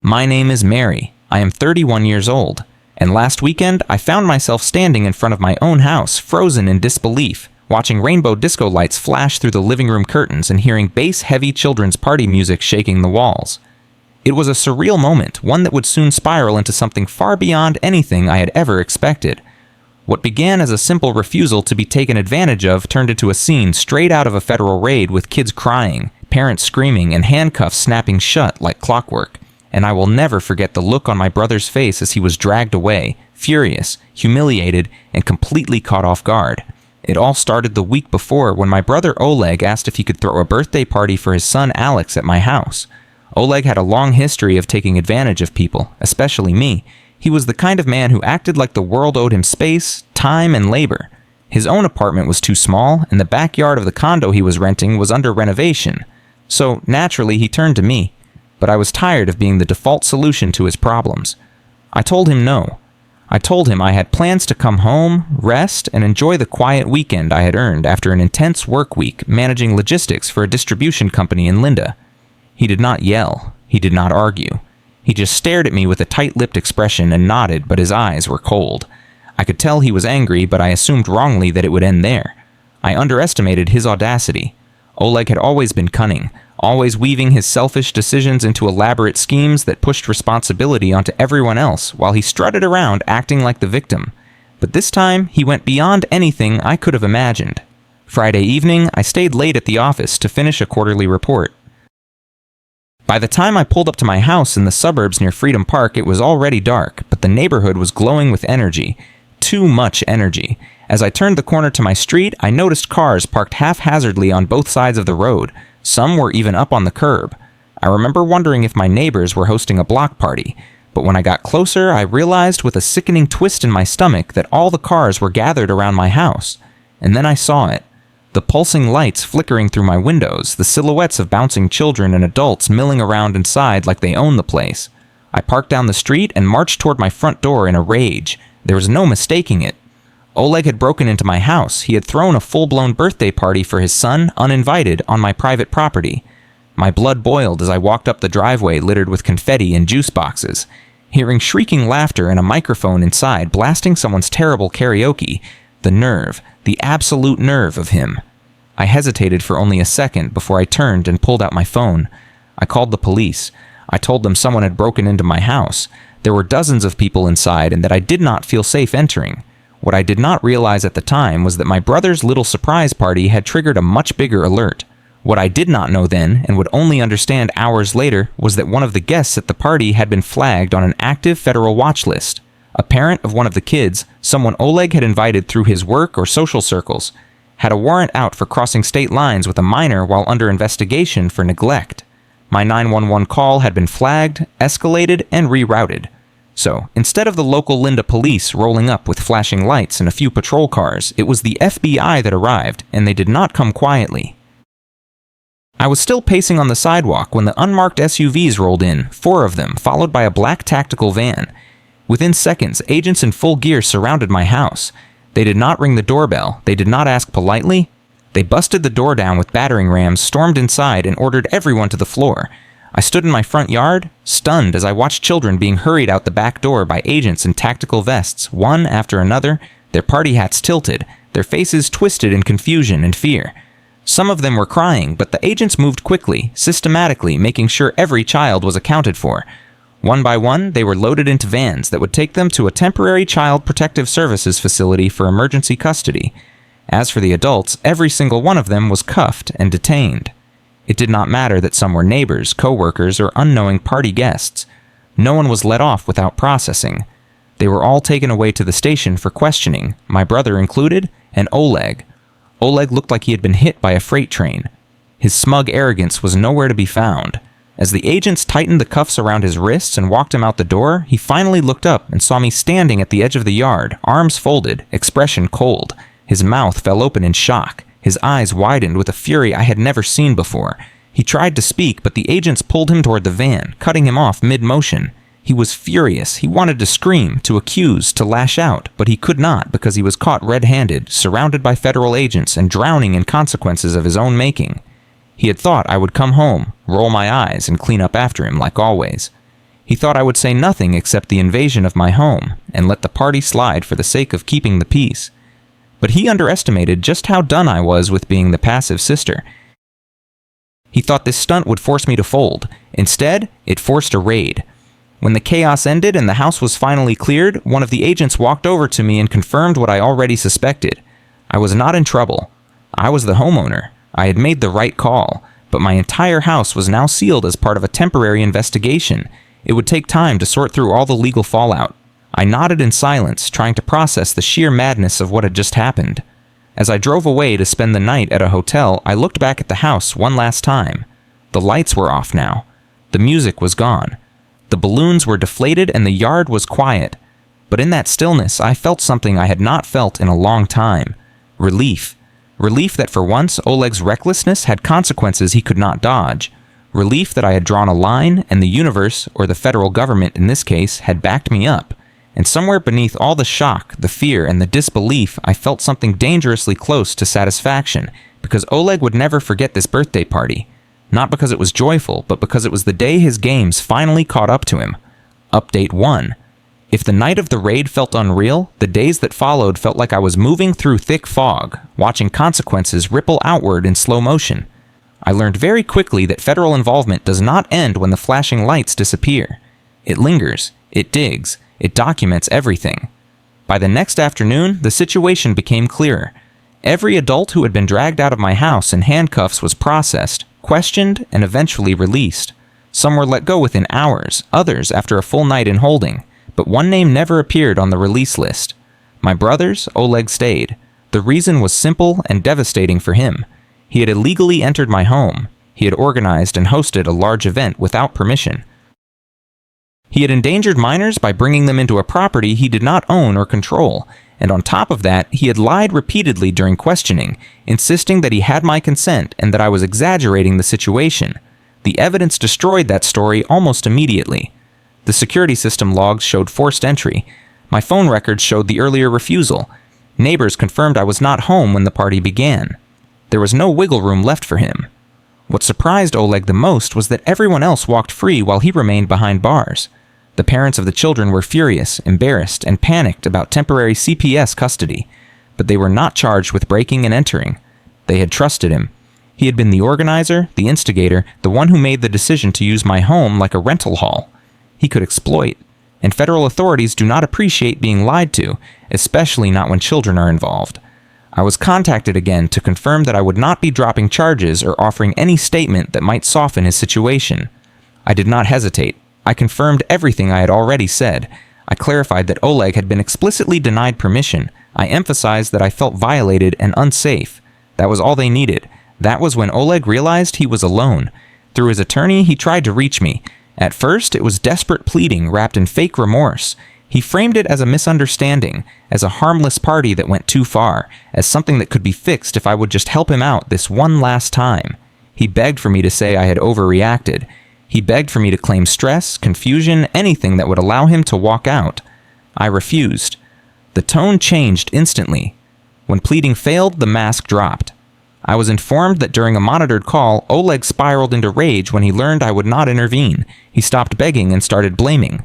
My name is Mary. I am 31 years old, and last weekend I found myself standing in front of my own house, frozen in disbelief, watching rainbow disco lights flash through the living room curtains and hearing bass-heavy children's party music shaking the walls. It was a surreal moment, one that would soon spiral into something far beyond anything I had ever expected. What began as a simple refusal to be taken advantage of turned into a scene straight out of a federal raid with kids crying, parents screaming, and handcuffs snapping shut like clockwork. And I will never forget the look on my brother's face as he was dragged away, furious, humiliated, and completely caught off guard. It all started the week before when my brother Oleg asked if he could throw a birthday party for his son Alex at my house. Oleg had a long history of taking advantage of people, especially me. He was the kind of man who acted like the world owed him space, time, and labor. His own apartment was too small, and the backyard of the condo he was renting was under renovation. So, naturally, he turned to me. But I was tired of being the default solution to his problems. I told him no. I told him I had plans to come home, rest, and enjoy the quiet weekend I had earned after an intense work week managing logistics for a distribution company in Linda. He did not yell. He did not argue. He just stared at me with a tight-lipped expression and nodded, but his eyes were cold. I could tell he was angry, but I assumed wrongly that it would end there. I underestimated his audacity. Oleg had always been cunning, always weaving his selfish decisions into elaborate schemes that pushed responsibility onto everyone else while he strutted around acting like the victim. But this time, he went beyond anything I could have imagined. Friday evening, I stayed late at the office to finish a quarterly report. By the time I pulled up to my house in the suburbs near Freedom Park, it was already dark, but the neighborhood was glowing with energy. Too much energy. As I turned the corner to my street, I noticed cars parked haphazardly on both sides of the road. Some were even up on the curb. I remember wondering if my neighbors were hosting a block party, but when I got closer, I realized with a sickening twist in my stomach that all the cars were gathered around my house. And then I saw it. The pulsing lights flickering through my windows, the silhouettes of bouncing children and adults milling around inside like they owned the place. I parked down the street and marched toward my front door in a rage. There was no mistaking it. Oleg had broken into my house. He had thrown a full-blown birthday party for his son, uninvited, on my private property. My blood boiled as I walked up the driveway littered with confetti and juice boxes. Hearing shrieking laughter and a microphone inside blasting someone's terrible karaoke, the nerve, the absolute nerve of him. I hesitated for only a second before I turned and pulled out my phone. I called the police. I told them someone had broken into my house. There were dozens of people inside and that I did not feel safe entering. What I did not realize at the time was that my brother's little surprise party had triggered a much bigger alert. What I did not know then, and would only understand hours later, was that one of the guests at the party had been flagged on an active federal watch list. A parent of one of the kids, someone Oleg had invited through his work or social circles, had a warrant out for crossing state lines with a minor while under investigation for neglect. My 911 call had been flagged, escalated, and rerouted. So, instead of the local Linda police rolling up with flashing lights and a few patrol cars, it was the FBI that arrived, and they did not come quietly. I was still pacing on the sidewalk when the unmarked SUVs rolled in, 4 of them, followed by a black tactical van. Within seconds, agents in full gear surrounded my house. They did not ring the doorbell. They did not ask politely. They busted the door down with battering rams, stormed inside, and ordered everyone to the floor. I stood in my front yard, stunned as I watched children being hurried out the back door by agents in tactical vests, one after another, their party hats tilted, their faces twisted in confusion and fear. Some of them were crying, but the agents moved quickly, systematically, making sure every child was accounted for. One by one, they were loaded into vans that would take them to a temporary Child Protective Services facility for emergency custody. As for the adults, every single one of them was cuffed and detained. It did not matter that some were neighbors, co-workers, or unknowing party guests. No one was let off without processing. They were all taken away to the station for questioning, my brother included, and Oleg. Oleg looked like he had been hit by a freight train. His smug arrogance was nowhere to be found. As the agents tightened the cuffs around his wrists and walked him out the door, he finally looked up and saw me standing at the edge of the yard, arms folded, expression cold. His mouth fell open in shock. His eyes widened with a fury I had never seen before. He tried to speak, but the agents pulled him toward the van, cutting him off mid-motion. He was furious. He wanted to scream, to accuse, to lash out, but he could not because he was caught red-handed, surrounded by federal agents, and drowning in consequences of his own making. He had thought I would come home, roll my eyes, and clean up after him like always. He thought I would say nothing except the invasion of my home and let the party slide for the sake of keeping the peace. But he underestimated just how done I was with being the passive sister. He thought this stunt would force me to fold. Instead, it forced a raid. When the chaos ended and the house was finally cleared, one of the agents walked over to me and confirmed what I already suspected. I was not in trouble. I was the homeowner. I had made the right call, but my entire house was now sealed as part of a temporary investigation. It would take time to sort through all the legal fallout. I nodded in silence, trying to process the sheer madness of what had just happened. As I drove away to spend the night at a hotel, I looked back at the house one last time. The lights were off now. The music was gone. The balloons were deflated and the yard was quiet. But in that stillness, I felt something I had not felt in a long time. Relief. Relief that for once, Oleg's recklessness had consequences he could not dodge. Relief that I had drawn a line, and the universe, or the federal government in this case, had backed me up. And somewhere beneath all the shock, the fear, and the disbelief, I felt something dangerously close to satisfaction, because Oleg would never forget this birthday party. Not because it was joyful, but because it was the day his games finally caught up to him. Update 1. If the night of the raid felt unreal, the days that followed felt like I was moving through thick fog, watching consequences ripple outward in slow motion. I learned very quickly that federal involvement does not end when the flashing lights disappear. It lingers, it digs, it documents everything. By the next afternoon, the situation became clearer. Every adult who had been dragged out of my house in handcuffs was processed, questioned, and eventually released. Some were let go within hours, others after a full night in holding, but one name never appeared on the release list. My brother's, Oleg, stayed. The reason was simple and devastating for him. He had illegally entered my home. He had organized and hosted a large event without permission. He had endangered minors by bringing them into a property he did not own or control, and on top of that, he had lied repeatedly during questioning, insisting that he had my consent and that I was exaggerating the situation. The evidence destroyed that story almost immediately. The security system logs showed forced entry. My phone records showed the earlier refusal. Neighbors confirmed I was not home when the party began. There was no wiggle room left for him. What surprised Oleg the most was that everyone else walked free while he remained behind bars. The parents of the children were furious, embarrassed, and panicked about temporary CPS custody, but they were not charged with breaking and entering. They had trusted him. He had been the organizer, the instigator, the one who made the decision to use my home like a rental hall. He could exploit, and federal authorities do not appreciate being lied to, especially not when children are involved. I was contacted again to confirm that I would not be dropping charges or offering any statement that might soften his situation. I did not hesitate. I confirmed everything I had already said. I clarified that Oleg had been explicitly denied permission. I emphasized that I felt violated and unsafe. That was all they needed. That was when Oleg realized he was alone. Through his attorney, he tried to reach me. At first, it was desperate pleading wrapped in fake remorse. He framed it as a misunderstanding, as a harmless party that went too far, as something that could be fixed if I would just help him out this one last time. He begged for me to say I had overreacted. He begged for me to claim stress, confusion, anything that would allow him to walk out. I refused. The tone changed instantly. When pleading failed, the mask dropped. I was informed that during a monitored call, Oleg spiraled into rage when he learned I would not intervene. He stopped begging and started blaming.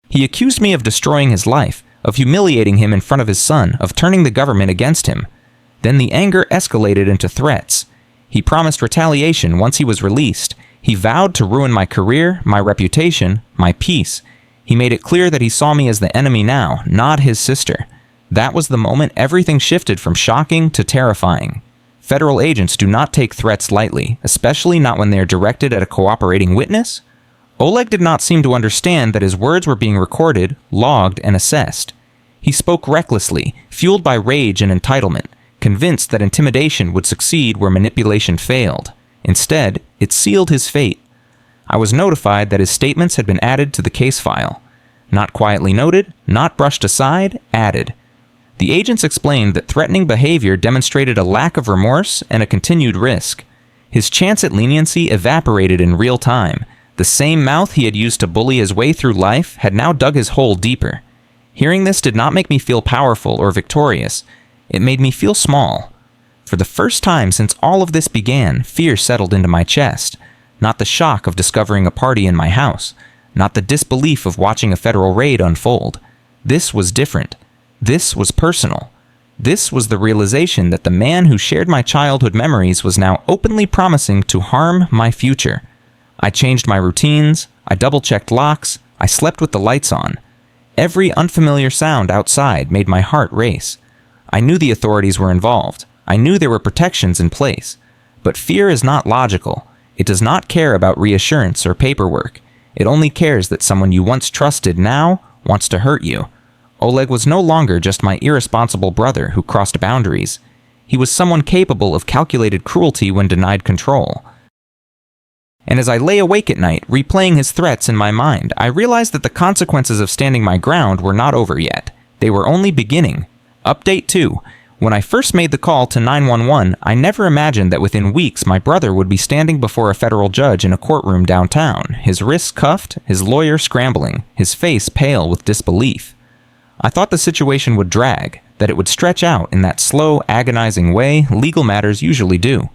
He accused me of destroying his life, of humiliating him in front of his son, of turning the government against him. Then the anger escalated into threats. He promised retaliation once he was released. He vowed to ruin my career, my reputation, my peace. He made it clear that he saw me as the enemy now, not his sister. That was the moment everything shifted from shocking to terrifying. Federal agents do not take threats lightly, especially not when they are directed at a cooperating witness. Oleg did not seem to understand that his words were being recorded, logged, and assessed. He spoke recklessly, fueled by rage and entitlement, convinced that intimidation would succeed where manipulation failed. Instead, it sealed his fate. I was notified that his statements had been added to the case file. Not quietly noted, not brushed aside, added. The agents explained that threatening behavior demonstrated a lack of remorse and a continued risk. His chance at leniency evaporated in real time. The same mouth he had used to bully his way through life had now dug his hole deeper. Hearing this did not make me feel powerful or victorious. It made me feel small. For the first time since all of this began, fear settled into my chest. Not the shock of discovering a party in my house, not the disbelief of watching a federal raid unfold. This was different. This was personal. This was the realization that the man who shared my childhood memories was now openly promising to harm my future. I changed my routines, I double-checked locks, I slept with the lights on. Every unfamiliar sound outside made my heart race. I knew the authorities were involved. I knew there were protections in place. But fear is not logical. It does not care about reassurance or paperwork. It only cares that someone you once trusted now wants to hurt you. Oleg was no longer just my irresponsible brother who crossed boundaries. He was someone capable of calculated cruelty when denied control. And as I lay awake at night, replaying his threats in my mind, I realized that the consequences of standing my ground were not over yet. They were only beginning. Update 2. When I first made the call to 911, I never imagined that within weeks my brother would be standing before a federal judge in a courtroom downtown, his wrists cuffed, his lawyer scrambling, his face pale with disbelief. I thought the situation would drag, that it would stretch out in that slow, agonizing way legal matters usually do.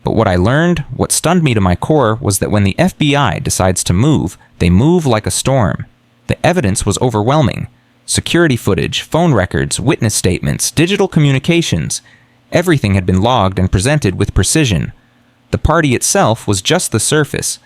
But what I learned, what stunned me to my core, was that when the FBI decides to move, they move like a storm. The evidence was overwhelming. Security footage, phone records, witness statements, digital communications. Everything had been logged and presented with precision. The party itself was just the surface.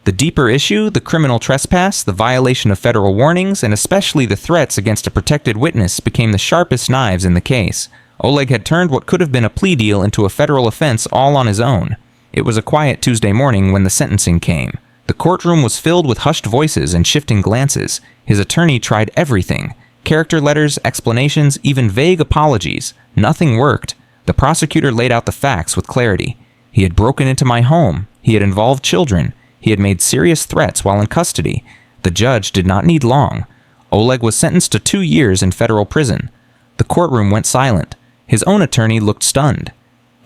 The deeper issue, the criminal trespass, the violation of federal warnings, and especially the threats against a protected witness became the sharpest knives in the case. Oleg had turned what could have been a plea deal into a federal offense all on his own. It was a quiet Tuesday morning when the sentencing came. The courtroom was filled with hushed voices and shifting glances. His attorney tried everything. Character letters, explanations, even vague apologies. Nothing worked. The prosecutor laid out the facts with clarity. He had broken into my home. He had involved children. He had made serious threats while in custody. The judge did not need long. Oleg was sentenced to 2 years in federal prison. The courtroom went silent. His own attorney looked stunned.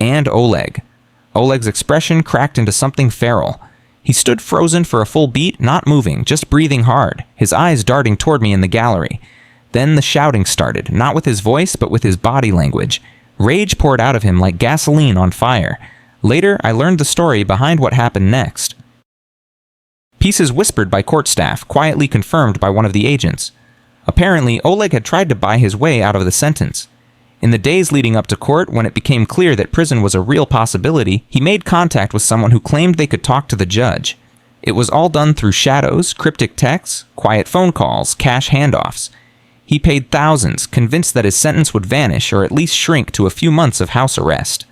And Oleg. Oleg's expression cracked into something feral. He stood frozen for a full beat, not moving, just breathing hard, his eyes darting toward me in the gallery. Then the shouting started, not with his voice, but with his body language. Rage poured out of him like gasoline on fire. Later, I learned the story behind what happened next. Pieces whispered by court staff, quietly confirmed by one of the agents. Apparently, Oleg had tried to buy his way out of the sentence. In the days leading up to court, when it became clear that prison was a real possibility, he made contact with someone who claimed they could talk to the judge. It was all done through shadows, cryptic texts, quiet phone calls, cash handoffs. He paid thousands, convinced that his sentence would vanish or at least shrink to a few months of house arrest.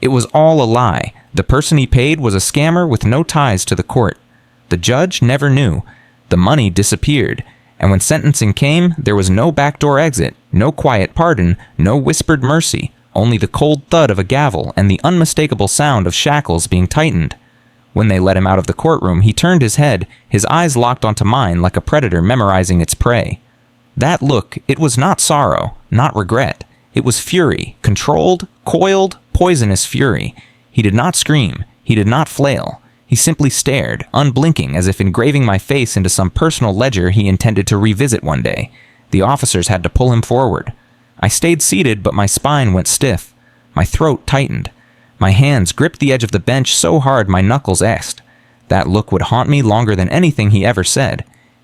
It was all a lie. The person he paid was a scammer with no ties to the court. The judge never knew. The money disappeared. And when sentencing came, there was no backdoor exit, no quiet pardon, no whispered mercy, only the cold thud of a gavel and the unmistakable sound of shackles being tightened. When they let him out of the courtroom, he turned his head, his eyes locked onto mine like a predator memorizing its prey. That look, it was not sorrow, not regret. It was fury, controlled, coiled, poisonous fury. He did not scream. He did not flail. He simply stared, unblinking, as if engraving my face into some personal ledger he intended to revisit one day. The officers had to pull him forward. I stayed seated, but my spine went stiff. My throat tightened. My hands gripped the edge of the bench so hard my knuckles ached. That look would haunt me longer than anything he ever said.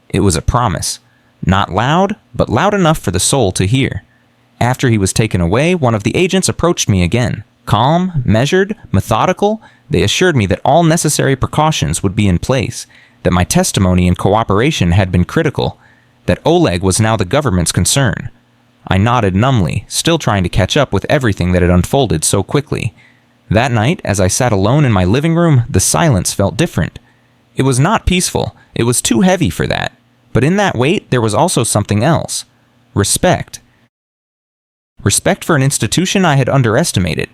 It was a promise. Not loud, but loud enough for the soul to hear. After he was taken away, one of the agents approached me again. Calm, measured, methodical, they assured me that all necessary precautions would be in place, that my testimony and cooperation had been critical, that Oleg was now the government's concern. I nodded numbly, still trying to catch up with everything that had unfolded so quickly. That night, as I sat alone in my living room, the silence felt different. It was not peaceful. It was too heavy for that. But in that weight, there was also something else. Respect. Respect for an institution I had underestimated.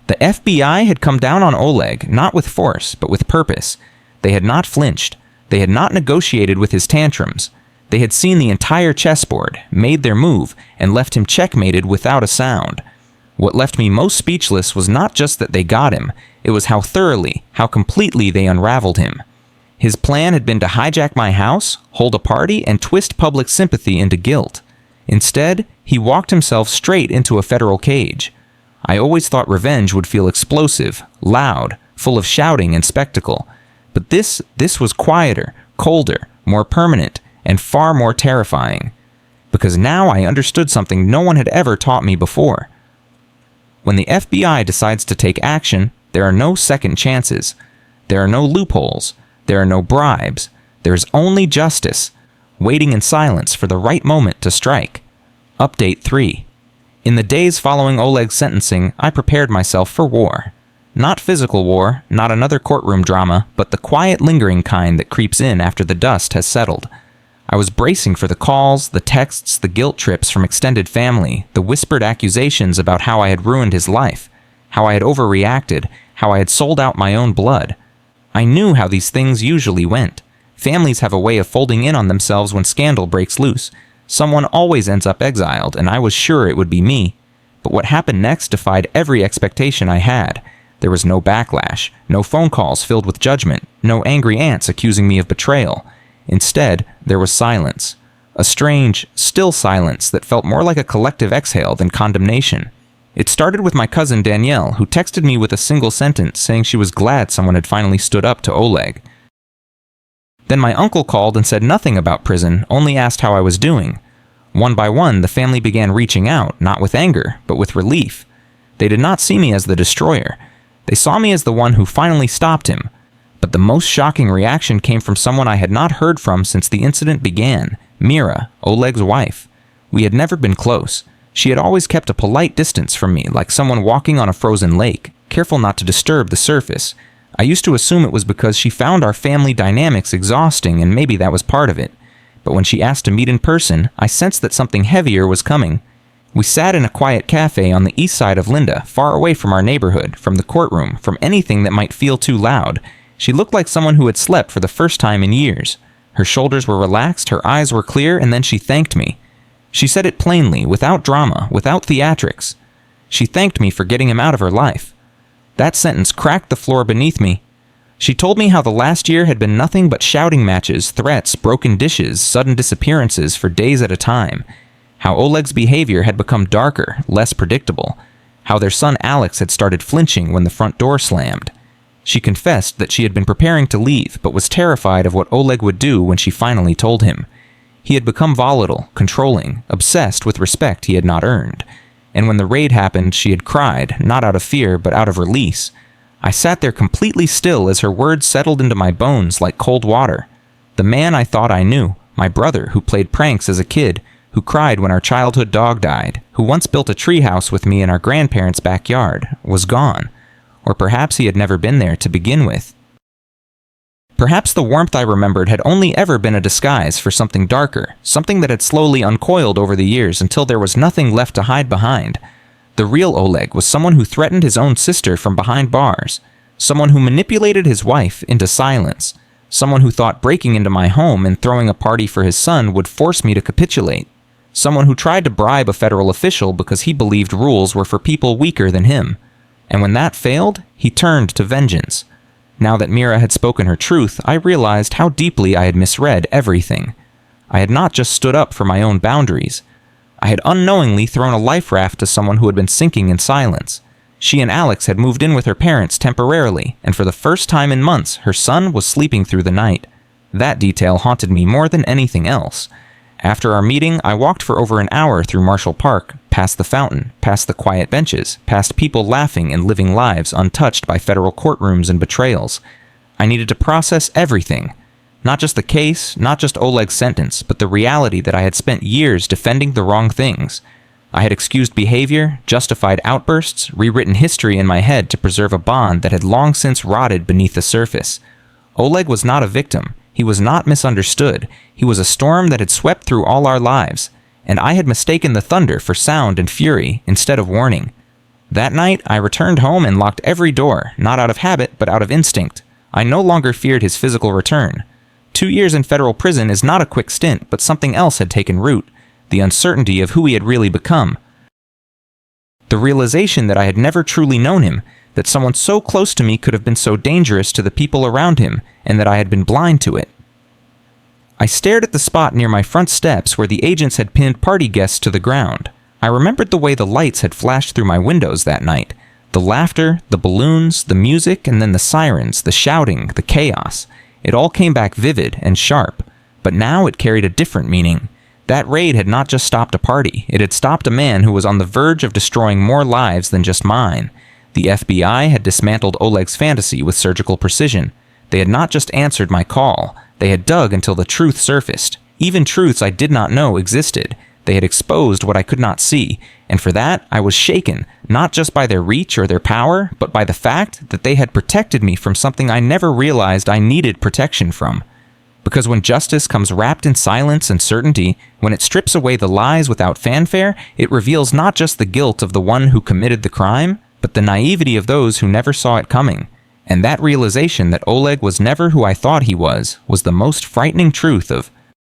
The FBI had come down on Oleg, not with force, but with purpose. They had not flinched. They had not negotiated with his tantrums. They had seen the entire chessboard, made their move, and left him checkmated without a sound. What left me most speechless was not just that they got him, it was how thoroughly, how completely they unraveled him. His plan had been to hijack my house, hold a party, and twist public sympathy into guilt. Instead, he walked himself straight into a federal cage. I always thought revenge would feel explosive, loud, full of shouting and spectacle. But this was quieter, colder, more permanent, and far more terrifying. Because now I understood something no one had ever taught me before. When the FBI decides to take action, there are no second chances. There are no loopholes. There are no bribes. There is only justice, waiting in silence for the right moment to strike. Update 3. In the days following Oleg's sentencing, I prepared myself for war. Not physical war, not another courtroom drama, but the quiet, lingering kind that creeps in after the dust has settled. I was bracing for the calls, the texts, the guilt trips from extended family, the whispered accusations about how I had ruined his life, how I had overreacted, how I had sold out my own blood. I knew how these things usually went. Families have a way of folding in on themselves when scandal breaks loose. Someone always ends up exiled, and I was sure it would be me. But what happened next defied every expectation I had. There was no backlash, no phone calls filled with judgment, no angry aunts accusing me of betrayal. Instead, there was silence. A strange, still silence that felt more like a collective exhale than condemnation. It started with my cousin Danielle, who texted me with a single sentence saying she was glad someone had finally stood up to Oleg. Then my uncle called and said nothing about prison, only asked how I was doing. One by one, the family began reaching out, not with anger, but with relief. They did not see me as the destroyer. They saw me as the one who finally stopped him. But the most shocking reaction came from someone I had not heard from since the incident began, Mira, Oleg's wife. We had never been close. She had always kept a polite distance from me, like someone walking on a frozen lake, careful not to disturb the surface. I used to assume it was because she found our family dynamics exhausting, and maybe that was part of it. But when she asked to meet in person, I sensed that something heavier was coming. We sat in a quiet cafe on the east side of Linda, far away from our neighborhood, from the courtroom, from anything that might feel too loud. She looked like someone who had slept for the first time in years. Her shoulders were relaxed, her eyes were clear, and then she thanked me. She said it plainly, without drama, without theatrics. She thanked me for getting him out of her life. That sentence cracked the floor beneath me. She told me how the last year had been nothing but shouting matches, threats, broken dishes, sudden disappearances for days at a time. How Oleg's behavior had become darker, less predictable. How their son Alex had started flinching when the front door slammed. She confessed that she had been preparing to leave, but was terrified of what Oleg would do when she finally told him. He had become volatile, controlling, obsessed with respect he had not earned. And when the raid happened, she had cried, not out of fear, but out of release. I sat there completely still as her words settled into my bones like cold water. The man I thought I knew, my brother who played pranks as a kid, who cried when our childhood dog died, who once built a treehouse with me in our grandparents' backyard, was gone. Or perhaps he had never been there to begin with. Perhaps the warmth I remembered had only ever been a disguise for something darker, something that had slowly uncoiled over the years until there was nothing left to hide behind. The real Oleg was someone who threatened his own sister from behind bars, someone who manipulated his wife into silence, someone who thought breaking into my home and throwing a party for his son would force me to capitulate, someone who tried to bribe a federal official because he believed rules were for people weaker than him. And when that failed, he turned to vengeance. Now that Mira had spoken her truth, I realized how deeply I had misread everything. I had not just stood up for my own boundaries. I had unknowingly thrown a life raft to someone who had been sinking in silence. She and Alex had moved in with her parents temporarily, and for the first time in months, her son was sleeping through the night. That detail haunted me more than anything else. After our meeting, I walked for over an hour through Marshall Park, past the fountain, past the quiet benches, past people laughing and living lives untouched by federal courtrooms and betrayals. I needed to process everything. Not just the case, not just Oleg's sentence, but the reality that I had spent years defending the wrong things. I had excused behavior, justified outbursts, rewritten history in my head to preserve a bond that had long since rotted beneath the surface. Oleg was not a victim. He was not misunderstood. He was a storm that had swept through all our lives, and I had mistaken the thunder for sound and fury instead of warning. That night, I returned home and locked every door, not out of habit, but out of instinct. I no longer feared his physical return. 2 years in federal prison is not a quick stint, but something else had taken root, the uncertainty of who he had really become. The realization that I had never truly known him, that someone so close to me could have been so dangerous to the people around him, and that I had been blind to it. I stared at the spot near my front steps where the agents had pinned party guests to the ground. I remembered the way the lights had flashed through my windows that night. The laughter, the balloons, the music, and then the sirens, the shouting, the chaos. It all came back vivid and sharp. But now it carried a different meaning. That raid had not just stopped a party, it had stopped a man who was on the verge of destroying more lives than just mine. The FBI had dismantled Oleg's fantasy with surgical precision. They had not just answered my call, they had dug until the truth surfaced. Even truths I did not know existed. They had exposed what I could not see, and for that I was shaken, not just by their reach or their power, but by the fact that they had protected me from something I never realized I needed protection from. Because when justice comes wrapped in silence and certainty, when it strips away the lies without fanfare, it reveals not just the guilt of the one who committed the crime, but the naivety of those who never saw it coming. And that realization that Oleg was never who I thought he was the most frightening truth of